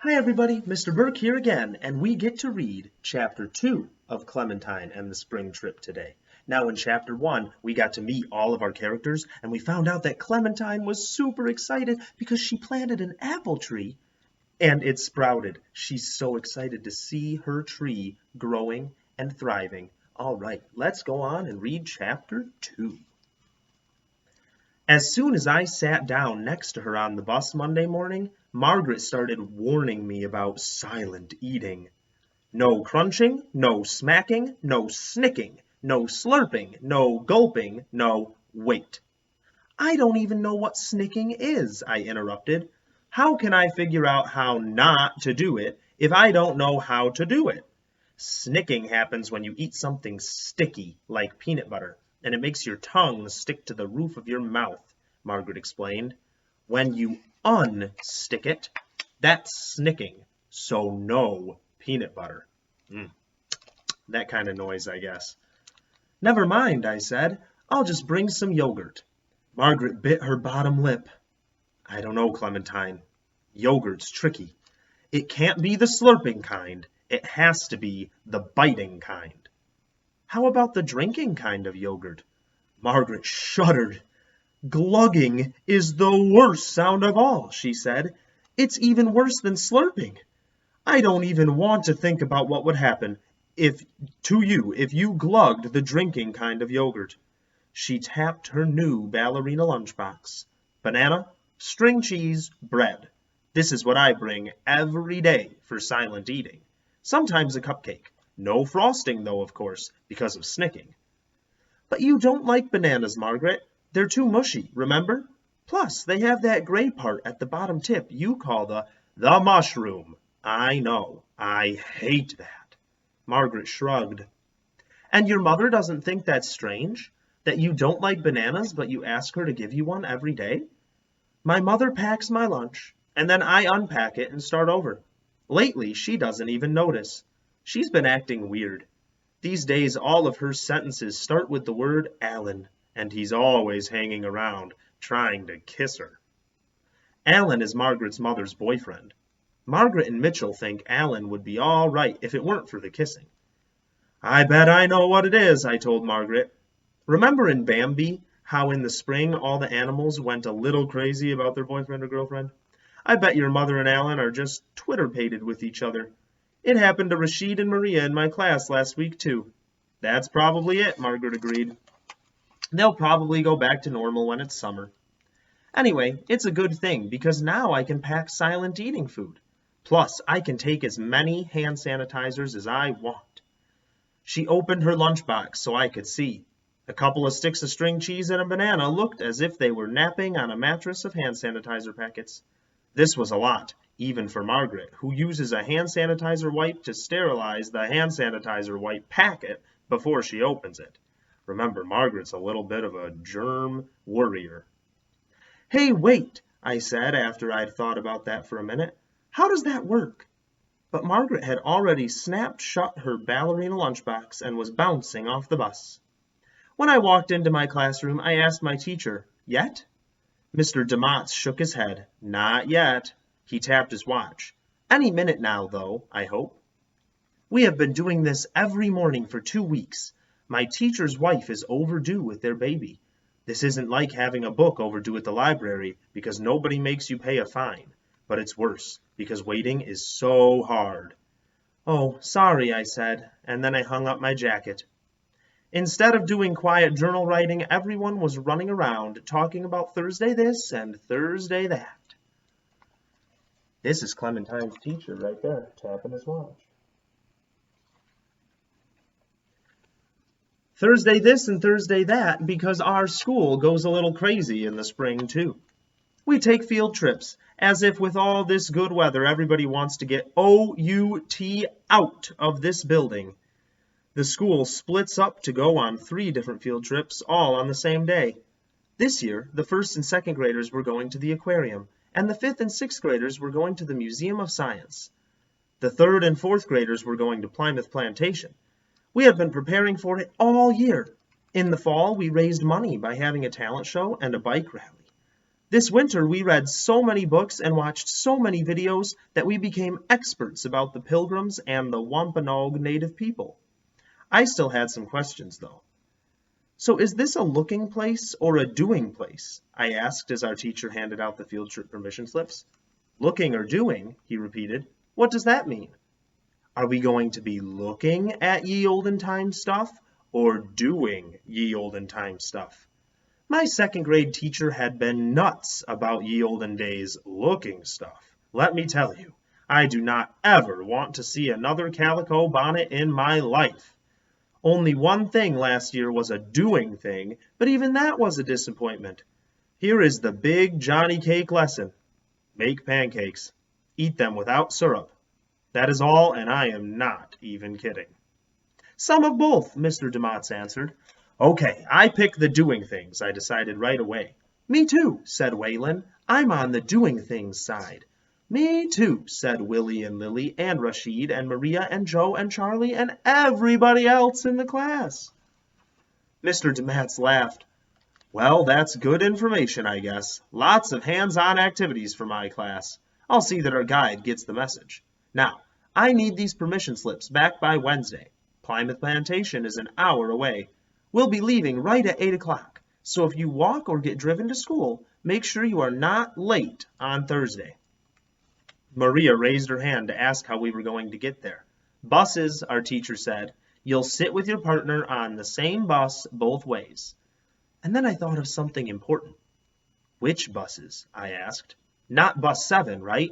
Hi everybody, Mr. Burke here again, and we get to read Chapter 2 of Clementine and the Spring Trip today. Now in Chapter 1, we got to meet all of our characters, and we found out that Clementine was super excited because she planted an apple tree, and it sprouted. She's so excited to see her tree growing and thriving. All right, let's go on and read Chapter 2. As soon as I sat down next to her on the bus Monday morning, Margaret started warning me about silent eating. No crunching, no smacking, no snicking, no slurping, no gulping, no wait. I don't even know what snicking is, I interrupted. How can I figure out how not to do it if I don't know how to do it? Snicking happens when you eat something sticky, like peanut butter, and it makes your tongue stick to the roof of your mouth, Margaret explained. When you unstick it, that's snicking, so no peanut butter. That kind of noise, I guess. Never mind, I said. I'll just bring some yogurt. Margaret bit her bottom lip. I don't know, Clementine. Yogurt's tricky. It can't be the slurping kind. It has to be the biting kind. How about the drinking kind of yogurt? Margaret shuddered. Glugging is the worst sound of all, she said. It's even worse than slurping. I don't even want to think about what would happen if you glugged the drinking kind of yogurt. She tapped her new ballerina lunchbox. Banana, string cheese, bread. This is what I bring every day for silent eating. Sometimes a cupcake. No frosting, though, of course, because of snicking. But you don't like bananas, Margaret. They're too mushy, remember? Plus, they have that gray part at the bottom tip you call the mushroom. I know. I hate that. Margaret shrugged. And your mother doesn't think that's strange? That you don't like bananas, but you ask her to give you one every day? My mother packs my lunch, and then I unpack it and start over. Lately, she doesn't even notice. She's been acting weird. These days, all of her sentences start with the word Alan, and he's always hanging around, trying to kiss her. Alan is Margaret's mother's boyfriend. Margaret and Mitchell think Alan would be all right if it weren't for the kissing. I bet I know what it is, I told Margaret. Remember in Bambi, how in the spring all the animals went a little crazy about their boyfriend or girlfriend? I bet your mother and Alan are just Twitter-pated with each other. It happened to Rashid and Maria in my class last week, too. That's probably it, Margaret agreed. They'll probably go back to normal when it's summer. Anyway, it's a good thing because now I can pack silent eating food. Plus, I can take as many hand sanitizers as I want. She opened her lunchbox so I could see. A couple of sticks of string cheese and a banana looked as if they were napping on a mattress of hand sanitizer packets. This was a lot, even for Margaret, who uses a hand sanitizer wipe to sterilize the hand sanitizer wipe packet before she opens it. Remember, Margaret's a little bit of a germ worrier. Hey, wait, I said after I'd thought about that for a minute. How does that work? But Margaret had already snapped shut her ballerina lunchbox and was bouncing off the bus. When I walked into my classroom, I asked my teacher, Yet? Mr. DeMotts shook his head. Not yet. He tapped his watch. Any minute now, though, I hope. We have been doing this every morning for 2 weeks. My teacher's wife is overdue with their baby. This isn't like having a book overdue at the library because nobody makes you pay a fine. But it's worse because waiting is so hard. Oh, sorry, I said, and then I hung up my jacket. Instead of doing quiet journal writing, everyone was running around talking about Thursday this and Thursday that. This is Clementine's teacher right there, tapping his watch. Thursday this and Thursday that because our school goes a little crazy in the spring, too. We take field trips, as if with all this good weather everybody wants to get O-U-T out of this building. The school splits up to go on 3 different field trips, all on the same day. This year, the 1st and 2nd graders were going to the aquarium, and the 5th and 6th graders were going to the Museum of Science. The 3rd and 4th graders were going to Plymouth Plantation. We had been preparing for it all year. In the fall, we raised money by having a talent show and a bike rally. This winter we read so many books and watched so many videos that we became experts about the Pilgrims and the Wampanoag native people. I still had some questions, though. So is this a looking place or a doing place? I asked as our teacher handed out the field trip permission slips. Looking or doing, he repeated. What does that mean? Are we going to be looking at ye olden time stuff or doing ye olden time stuff? My second grade teacher had been nuts about ye olden days looking stuff. Let me tell you, I do not ever want to see another calico bonnet in my life. Only one thing last year was a doing thing, but even that was a disappointment. Here is the big Johnny cake lesson. Make pancakes. Eat them without syrup. That is all, and I am not even kidding. Some of both, Mr. DeMotts answered. Okay, I pick the doing things, I decided right away. Me too, said Waylon. I'm on the doing things side. Me too, said Willie and Lily and Rashid and Maria and Joe and Charlie and everybody else in the class. Mr. DeMatz laughed. Well, that's good information, I guess. Lots of hands-on activities for my class. I'll see that our guide gets the message. Now, I need these permission slips back by Wednesday. Plymouth Plantation is an hour away. We'll be leaving right at 8 o'clock, so if you walk or get driven to school, make sure you are not late on Thursday. Maria raised her hand to ask how we were going to get there. Buses, our teacher said. You'll sit with your partner on the same bus both ways. And then I thought of something important. Which buses? I asked. Not bus 7, right?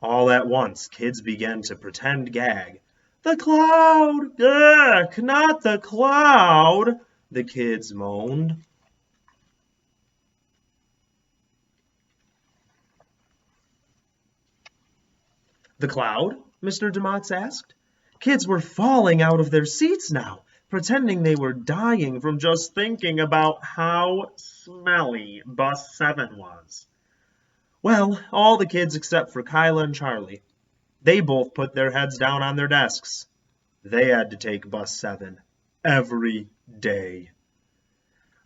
All at once, kids began to pretend gag. The cloud! Ugh, not the cloud! The kids moaned. The cloud? Mr. DeMotts asked. Kids were falling out of their seats now, pretending they were dying from just thinking about how smelly bus 7 was. Well, all the kids except for Kyla and Charlie. They both put their heads down on their desks. They had to take bus 7 every day.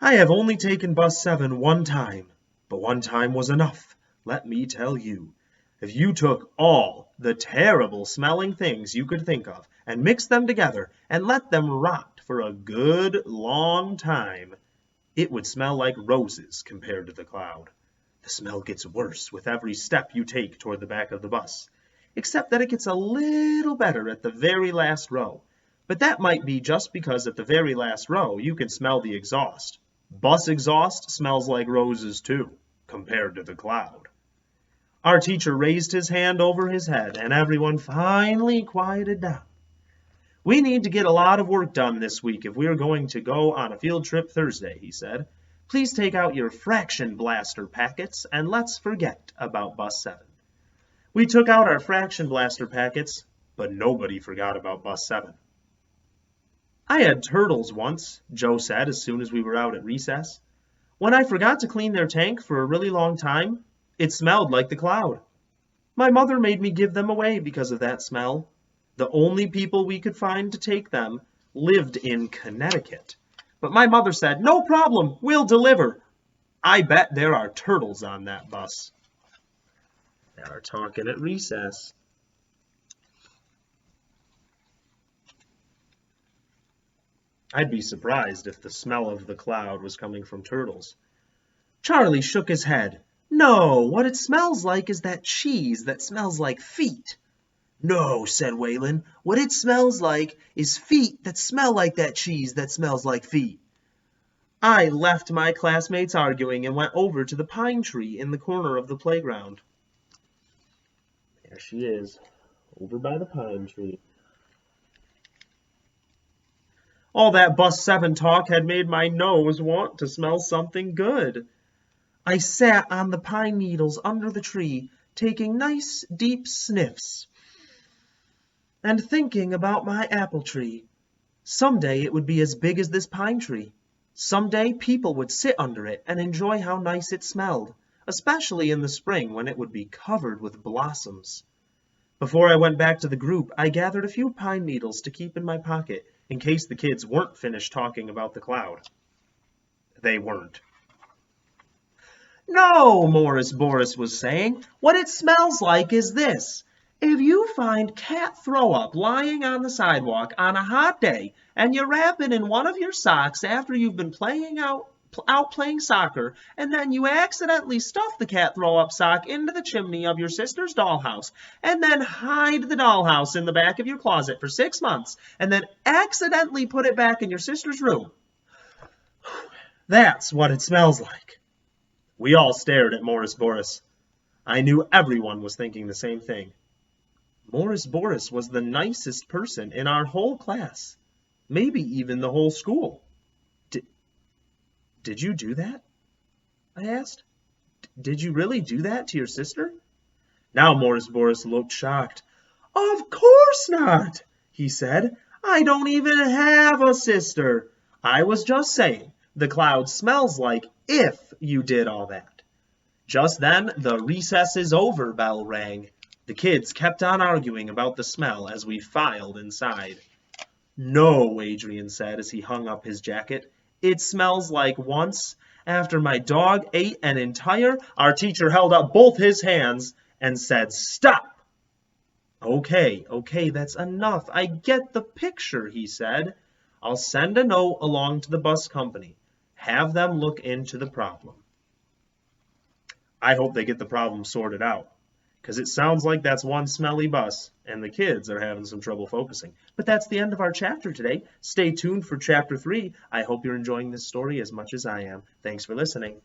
I have only taken bus 7 one time, but one time was enough, let me tell you. If you took all the terrible smelling things you could think of and mixed them together and let them rot for a good long time, it would smell like roses compared to the cloud. The smell gets worse with every step you take toward the back of the bus, except that it gets a little better at the very last row. But that might be just because at the very last row you can smell the exhaust. Bus exhaust smells like roses too, compared to the cloud. Our teacher raised his hand over his head, and everyone finally quieted down. We need to get a lot of work done this week if we are going to go on a field trip Thursday, he said. Please take out your fraction blaster packets, and let's forget about bus 7. We took out our fraction blaster packets, but nobody forgot about bus 7. I had turtles once, Joe said as soon as we were out at recess. When I forgot to clean their tank for a really long time, it smelled like the cloud. My mother made me give them away because of that smell. The only people we could find to take them lived in Connecticut. But my mother said, no problem, we'll deliver. I bet there are turtles on that bus. They are talking at recess. I'd be surprised if the smell of the cloud was coming from turtles. Charlie shook his head. No, what it smells like is that cheese that smells like feet. No, said Waylon, what it smells like is feet that smell like that cheese that smells like feet. I left my classmates arguing and went over to the pine tree in the corner of the playground. There she is, over by the pine tree. All that bus 7 talk had made my nose want to smell something good. I sat on the pine needles under the tree, taking nice, deep sniffs, and thinking about my apple tree. Someday it would be as big as this pine tree. Someday people would sit under it and enjoy how nice it smelled, especially in the spring when it would be covered with blossoms. Before I went back to the group, I gathered a few pine needles to keep in my pocket in case the kids weren't finished talking about the cloud. They weren't. No, Morris Boris was saying, what it smells like is this. If you find cat throw up lying on the sidewalk on a hot day and you wrap it in one of your socks after you've been out playing soccer, and then you accidentally stuff the cat throw up sock into the chimney of your sister's dollhouse, and then hide the dollhouse in the back of your closet for 6 months, and then accidentally put it back in your sister's room. That's what it smells like. We all stared at Morris Boris. I knew everyone was thinking the same thing. Morris Boris was the nicest person in our whole class, maybe even the whole school. Did you do that? I asked. Did you really do that to your sister? Now Morris Boris looked shocked. Of course not, he said. I don't even have a sister. I was just saying, the cloud smells like if you did all that. Just then, the recess is over bell rang. The kids kept on arguing about the smell as we filed inside. No, Adrian said as he hung up his jacket. It smells like once, after my dog ate an entire... Our teacher held up both his hands and said, Stop! Okay, that's enough. I get the picture, he said. I'll send a note along to the bus company. Have them look into the problem. I hope they get the problem sorted out, because it sounds like that's one smelly bus, and the kids are having some trouble focusing. But that's the end of our chapter today. Stay tuned for Chapter 3. I hope you're enjoying this story as much as I am. Thanks for listening.